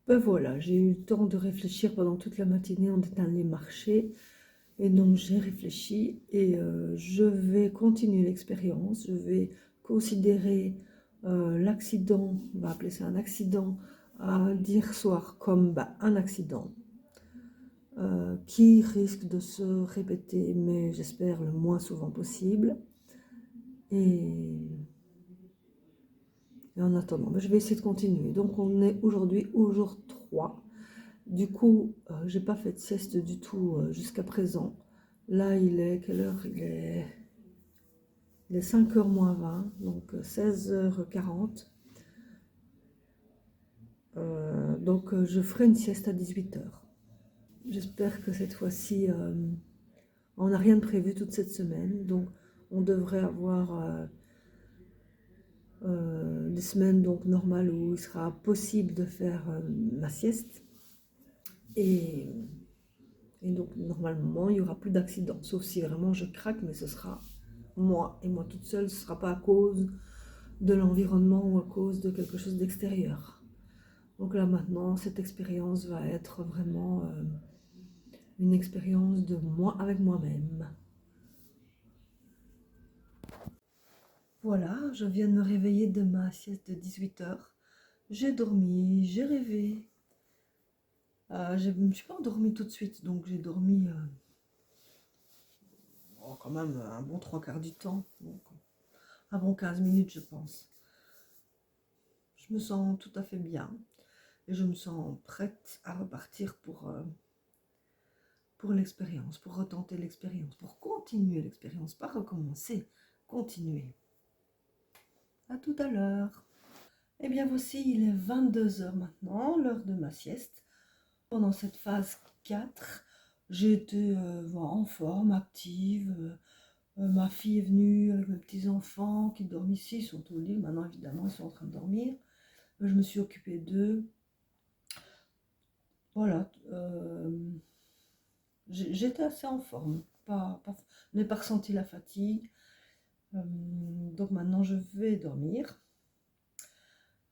Ben voilà, j'ai eu le temps de réfléchir pendant toute la matinée, on est allé marcher. Et donc j'ai réfléchi et je vais continuer l'expérience. Je vais considérer l'accident, on va appeler ça un accident, d'hier soir comme un accident qui risque de se répéter, mais j'espère le moins souvent possible. Et, et en attendant, je vais essayer de continuer. Donc on est aujourd'hui au jour 3. Du coup, j'ai pas fait de sieste du tout jusqu'à présent. Là, il est quelle heure? Il est 5h moins 20, donc 16h40. Donc je ferai une sieste à 18h. J'espère que cette fois-ci, on n'a rien de prévu toute cette semaine. Donc on devrait avoir des semaines donc normales où il sera possible de faire ma sieste. Et, et donc normalement, il n'y aura plus d'accident. Sauf si vraiment je craque, mais ce sera moi. Et moi toute seule, ce ne sera pas à cause de l'environnement ou à cause de quelque chose d'extérieur. Donc là maintenant, cette expérience va être vraiment une expérience de moi avec moi-même. Voilà, je viens de me réveiller de ma sieste de 18h. J'ai dormi, j'ai rêvé. Je ne me suis pas endormie tout de suite, donc j'ai dormi quand même un bon trois quarts du temps. Donc, un bon 15 minutes, je pense. Je me sens tout à fait bien et je me sens prête à repartir pour l'expérience, pour retenter l'expérience, pour continuer l'expérience, pas recommencer, continuer. À tout à l'heure. Eh bien voici, il est 22h maintenant, l'heure de ma sieste. Pendant cette phase 4, j'ai été en forme, active. Ma fille est venue avec mes petits-enfants qui dorment ici, ils sont au lit. Maintenant, évidemment, ils sont en train de dormir. Je me suis occupée d'eux. Voilà. J'étais assez en forme. Je n'ai pas ressenti la fatigue. Donc maintenant, je vais dormir.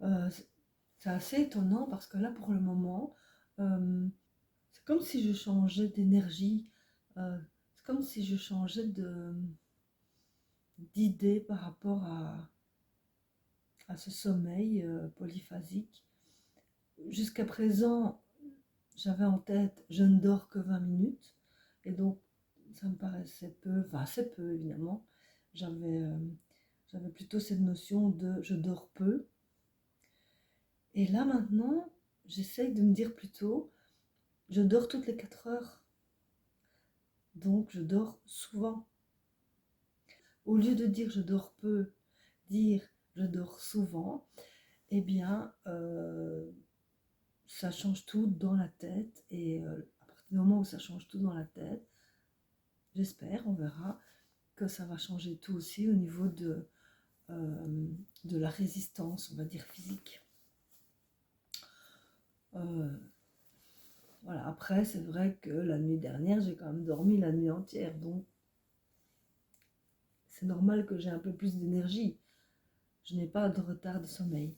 C'est assez étonnant parce que là, pour le moment, c'est comme si je changeais d'énergie. C'est comme si je changeais d'idée par rapport à ce sommeil polyphasique. Jusqu'à présent, j'avais en tête, je ne dors que 20 minutes. Et donc, ça me paraissait peu, enfin assez peu évidemment. J'avais plutôt cette notion de je dors peu. Et là maintenant, j'essaye de me dire plutôt, je dors toutes les 4 heures. Donc je dors souvent. Au lieu de dire je dors peu, dire je dors souvent, eh bien ça change tout dans la tête. Et à partir du moment où ça change tout dans la tête, j'espère, on verra, que ça va changer tout aussi au niveau de la résistance, on va dire physique. Voilà, après c'est vrai que la nuit dernière, j'ai quand même dormi la nuit entière, donc c'est normal que j'ai un peu plus d'énergie. Je n'ai pas de retard de sommeil.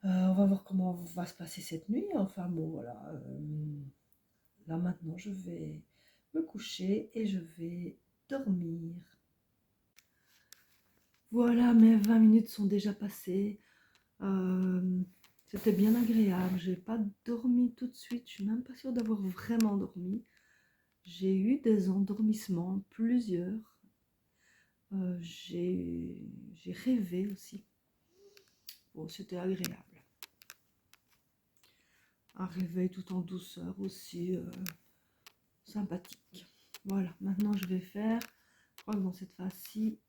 On va voir comment va se passer cette nuit. Enfin bon, voilà. Là maintenant, je vais me coucher et je vais dormir. Voilà, mes 20 minutes sont déjà passées. C'était bien agréable. J'ai pas dormi tout de suite. Je suis même pas sûre d'avoir vraiment dormi. J'ai eu des endormissements, plusieurs. J'ai rêvé aussi. Bon, c'était agréable. Un réveil tout en douceur aussi, sympathique. Voilà, maintenant je vais faire, je crois que dans cette phase-ci,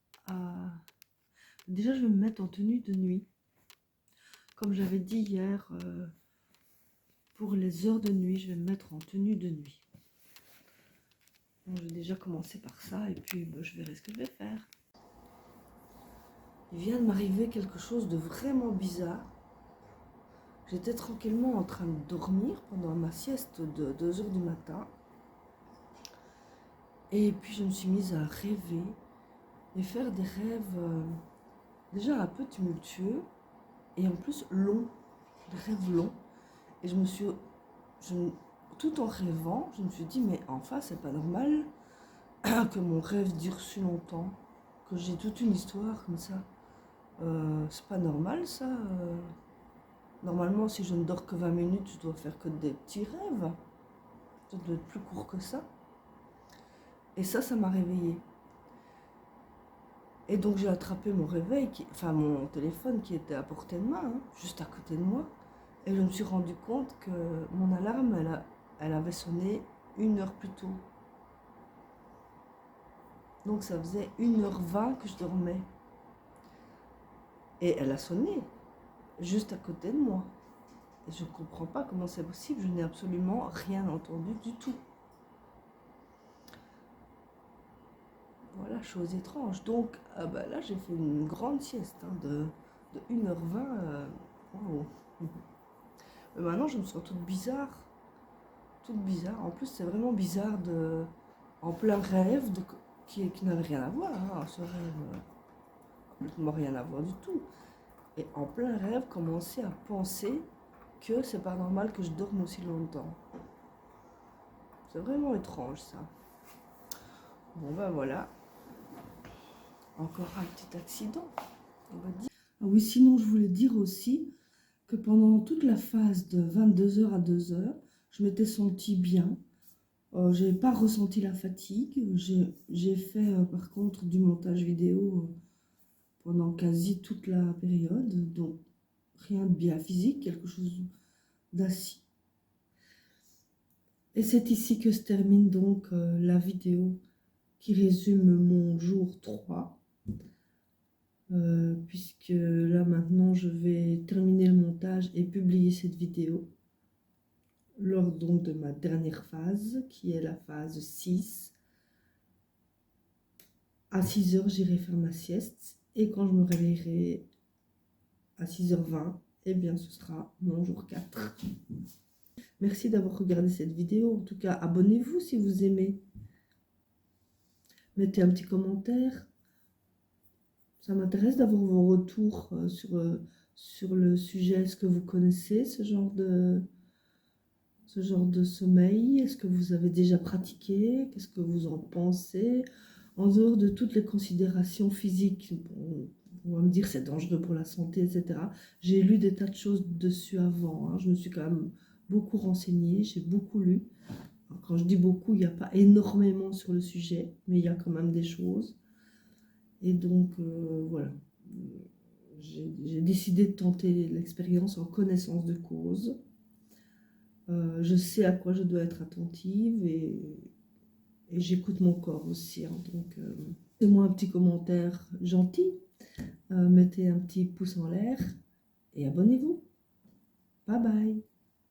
déjà je vais me mettre en tenue de nuit. Comme j'avais dit hier, pour les heures de nuit, je vais me mettre en tenue de nuit. Donc, je vais déjà commencer par ça et puis je verrai ce que je vais faire. Il vient de m'arriver quelque chose de vraiment bizarre. J'étais tranquillement en train de dormir pendant ma sieste de 2h du matin. Et puis je me suis mise à rêver et faire des rêves déjà un peu tumultueux et en plus longs, des rêves longs. Et tout en rêvant, je me suis dit, mais enfin, c'est pas normal que mon rêve dure si longtemps, que j'ai toute une histoire comme ça. C'est pas normal ça. Normalement, si je ne dors que 20 minutes, je dois faire que des petits rêves. Ça doit être plus court que ça. Et ça m'a réveillée. Et donc j'ai attrapé mon mon téléphone qui était à portée de main, hein, juste à côté de moi. Et je me suis rendu compte que mon alarme, elle avait sonné 1 heure plus tôt. Donc ça faisait 1h20 que je dormais. Et elle a sonné, juste à côté de moi. Et je ne comprends pas comment c'est possible, je n'ai absolument rien entendu du tout. Voilà, chose étrange. Donc là, j'ai fait une grande sieste hein, de 1h20. Wow. Mais maintenant, je me sens toute bizarre. Toute bizarre. En plus, c'est vraiment bizarre en plein rêve qui n'avait rien à voir. Hein, ce rêve, complètement rien à voir du tout. Et en plein rêve, commencer à penser que c'est pas normal que je dorme aussi longtemps. C'est vraiment étrange ça. Bon ben voilà. Encore un petit accident, on va dire. Ah oui, sinon je voulais dire aussi que pendant toute la phase de 22h à 2h, je m'étais sentie bien. Je n'ai pas ressenti la fatigue. J'ai fait par contre du montage vidéo pendant quasi toute la période. Donc rien de bien physique, quelque chose d'assis. Et c'est ici que se termine donc la vidéo qui résume mon jour 3. Puisque là maintenant je vais terminer le montage et publier cette vidéo lors donc de ma dernière phase qui est la phase 6. À 6h j'irai faire ma sieste et quand je me réveillerai à 6h20, eh bien ce sera mon jour 4. Merci d'avoir regardé cette vidéo, en tout cas abonnez-vous si vous aimez, mettez un petit commentaire. Ça m'intéresse d'avoir vos retours sur le sujet. Est-ce que vous connaissez ce genre de sommeil? Est-ce que vous avez déjà pratiqué? Qu'est-ce que vous en pensez? En dehors de toutes les considérations physiques, on va me dire c'est dangereux pour la santé, etc. J'ai lu des tas de choses dessus avant. Hein. Je me suis quand même beaucoup renseignée, j'ai beaucoup lu. Alors, quand je dis beaucoup, il n'y a pas énormément sur le sujet, mais il y a quand même des choses. Et donc, voilà, j'ai décidé de tenter l'expérience en connaissance de cause. Je sais à quoi je dois être attentive et j'écoute mon corps aussi. Hein, donc, faites-moi un petit commentaire gentil, mettez un petit pouce en l'air et abonnez-vous. Bye bye.